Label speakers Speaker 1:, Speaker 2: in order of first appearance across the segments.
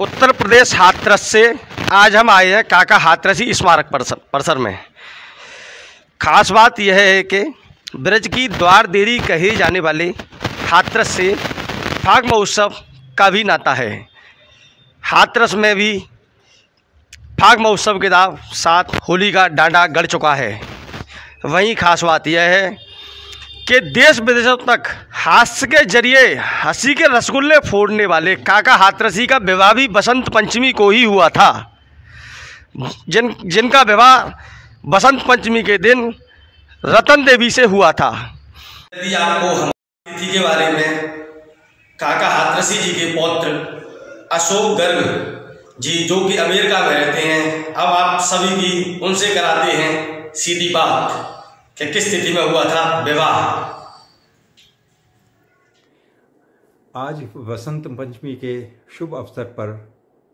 Speaker 1: उत्तर प्रदेश हाथरस से आज हम आए हैं काका हाथरसी स्मारक परिसर में। खास बात यह है कि ब्रज की द्वार देरी कहे जाने वाले हाथरस से फाग महोत्सव का भी नाता है। हाथरस में भी फाग महोत्सव के साथ होली का डांडा गड़ चुका है। वहीं खास बात यह है कि देश विदेशों तक हास्य के जरिए हंसी के रसगुल्ले फोड़ने वाले काका हाथरसी का विवाह भी बसंत पंचमी को ही हुआ था। जिनका विवाह बसंत पंचमी के दिन रतन देवी से हुआ था।
Speaker 2: यदि आपको हमारी तिथि के बारे में काका हाथरसी जी के पौत्र अशोक गर्ग जी जो कि अमेरिका में रहते हैं, अब आप सभी की उनसे कराते हैं सीधी बात कि किस तिथि में हुआ था विवाह।
Speaker 3: आज वसंत पंचमी के शुभ अवसर पर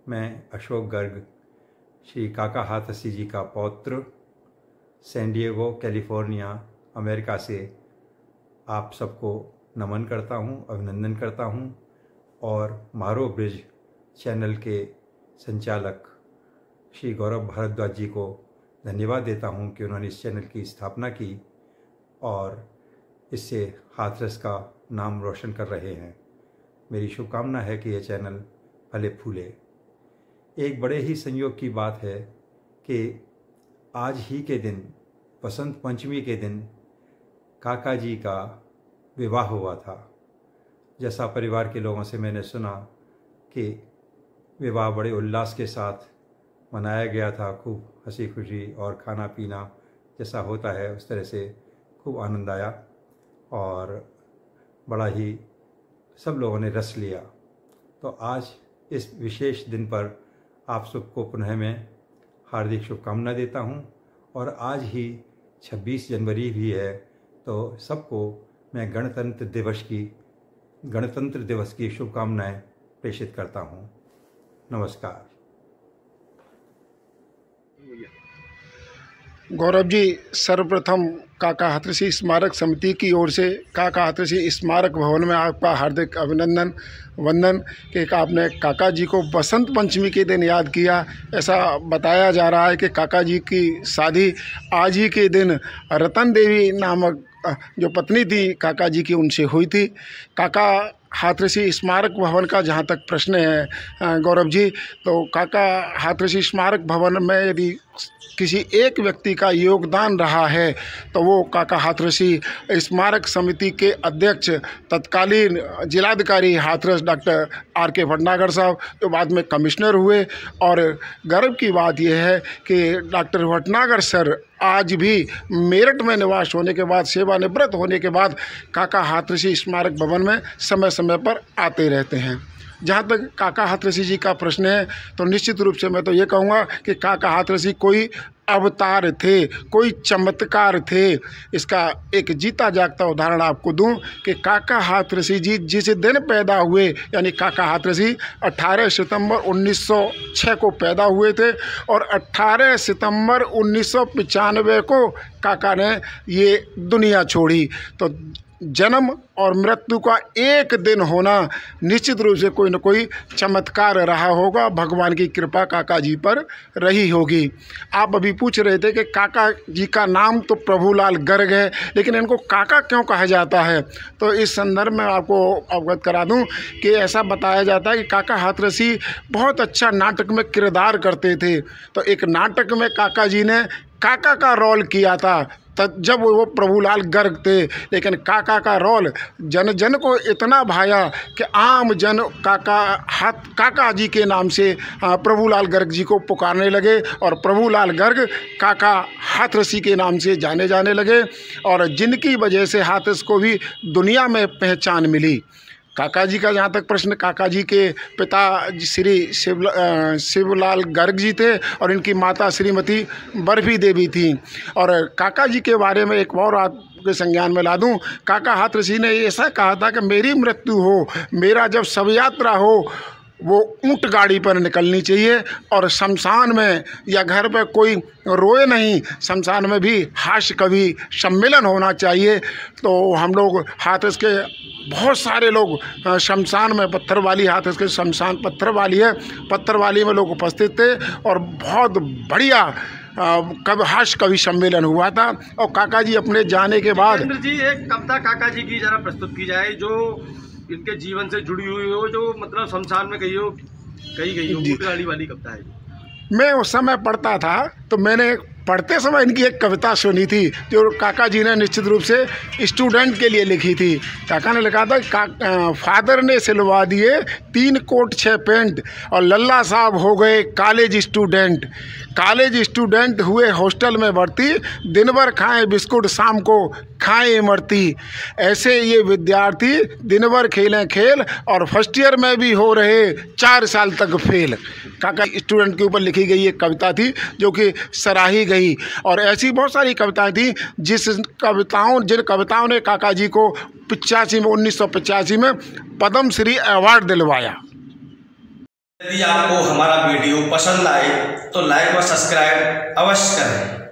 Speaker 3: मैं अशोक गर्ग श्री काका हाथरसी जी का पौत्र सैन डिएगो कैलिफोर्निया अमेरिका से आप सबको नमन करता हूं, अभिनंदन करता हूं और मारो ब्रिज चैनल के संचालक श्री गौरव भारद्वाज जी को धन्यवाद देता हूं कि उन्होंने इस चैनल की स्थापना की और इससे हाथरस का नाम रोशन कर रहे हैं। मेरी शुभकामना है कि यह चैनल फले फूले। एक बड़े ही संयोग की बात है कि आज ही के दिन बसंत पंचमी के दिन काका जी का विवाह हुआ था। जैसा परिवार के लोगों से मैंने सुना कि विवाह बड़े उल्लास के साथ मनाया गया था, खूब हंसी खुशी और खाना पीना जैसा होता है उस तरह से खूब आनंद आया और बड़ा ही सब लोगों ने रस लिया। तो आज इस विशेष दिन पर आप सबको पुनः मैं हार्दिक शुभकामना देता हूं और आज ही 26 जनवरी भी है, तो सबको मैं गणतंत्र दिवस की शुभकामनाएं प्रेषित करता हूं। नमस्कार।
Speaker 4: गौरव जी, सर्वप्रथम काका हाथरसी स्मारक समिति की ओर से काका हाथरसी स्मारक भवन में आपका हार्दिक अभिनंदन वंदन कि आपने काका जी को बसंत पंचमी के दिन याद किया। ऐसा बताया जा रहा है कि काका जी की शादी आज ही के दिन रतन देवी नामक जो पत्नी थी काका जी की उनसे हुई थी। काका हाथरसी स्मारक भवन का जहाँ तक प्रश्न है गौरव जी, तो काका हाथरसी स्मारक भवन में यदि किसी एक व्यक्ति का योगदान रहा है तो वो काका हाथरसी स्मारक समिति के अध्यक्ष तत्कालीन जिलाधिकारी हाथरस डॉक्टर आर.के. भटनागर साहब, जो बाद में कमिश्नर हुए। और गर्व की बात यह है कि डॉक्टर भटनागर सर आज भी मेरठ में निवास होने के बाद, सेवानिवृत्त होने के बाद काका हाथरसी स्मारक भवन में समय समय पर आते रहते हैं। जहाँ तक काका हाथरसी जी का प्रश्न है तो निश्चित रूप से मैं तो ये कहूँगा कि काका हाथरसी कोई अवतार थे, कोई चमत्कार थे। इसका एक जीता जागता उदाहरण आपको दूं कि काका हाथरसी जी जिस दिन पैदा हुए, यानी काका हाथरसी 18 सितंबर 1906 को पैदा हुए थे और 18 सितंबर 1995 को काका ने ये दुनिया छोड़ी। तो जन्म और मृत्यु का एक दिन होना निश्चित रूप से कोई न कोई चमत्कार रहा होगा। भगवान की कृपा काका जी पर रही होगी। आप अभी पूछ रहे थे कि काका जी का नाम तो प्रभुलाल गर्ग है, लेकिन इनको काका क्यों कहा जाता है? तो इस संदर्भ में आपको अवगत करा दूं कि ऐसा बताया जाता है कि काका हाथरसी बहुत अच्छा नाटक में किरदार करते थे। तो एक नाटक में काका जी ने काका का रोल किया था जब वो प्रभुलाल गर्ग थे, लेकिन काका का रोल जन जन को इतना भाया कि आम जन काका जी के नाम से प्रभुलाल गर्ग जी को पुकारने लगे और प्रभुलाल गर्ग काका हाथरसी के नाम से जाने लगे और जिनकी वजह से हाथरस को भी दुनिया में पहचान मिली। काका जी का जहाँ तक प्रश्न, काका जी के पिता श्री शिवलाल गर्ग जी थे और इनकी माता श्रीमती बर्फी देवी थी। और काका जी के बारे में एक और आपके संज्ञान में ला दूं, काका हाथरसी ने ऐसा कहा था कि मेरी मृत्यु हो, मेरा जब शव यात्रा हो, वो ऊंट गाड़ी पर निकलनी चाहिए और शमशान में या घर पे कोई रोए नहीं, शमशान में भी हास्य कवि सम्मेलन होना चाहिए। तो हम लोग हाथरस के बहुत सारे लोग शमशान में पत्थरवाली, हाथरस के शमशान पत्थरवाली है, पत्थरवाली में लोग उपस्थित थे और बहुत बढ़िया हास्य कवि सम्मेलन हुआ था। और काका जी अपने जाने के बाद
Speaker 1: जी एक कविता काका जी की जरा प्रस्तुत की जाए जो इनके जीवन से जुड़ी हुई हो, जो मतलब शमशान में कही गई हो, ऊंटगाड़ी वाली कविता है।
Speaker 4: मैं उस समय पढ़ता था तो मैंने पढ़ते समय इनकी एक कविता सुनी थी जो काका जी ने निश्चित रूप से स्टूडेंट के लिए लिखी थी। काका ने लिखा था, फादर ने सिलवा दिए 3 कोट 6 पैंट और लल्ला साहब हो गए कॉलेज स्टूडेंट। कॉलेज स्टूडेंट हुए हॉस्टल में भर्ती, दिन भर खाएं बिस्कुट शाम को खाएं इमरती। ऐसे ये विद्यार्थी दिन भर खेलें खेल और फर्स्ट ईयर में भी हो रहे 4 साल तक फेल। काका स्टूडेंट के ऊपर लिखी गई एक कविता थी जो कि सराही गई। और ऐसी बहुत सारी कविताएं थी जिन कविताओं ने काका जी को 1985 में पद्म श्री अवार्ड दिलवाया।
Speaker 2: यदि आपको हमारा वीडियो पसंद आए तो लाइक व सब्सक्राइब अवश्य करें।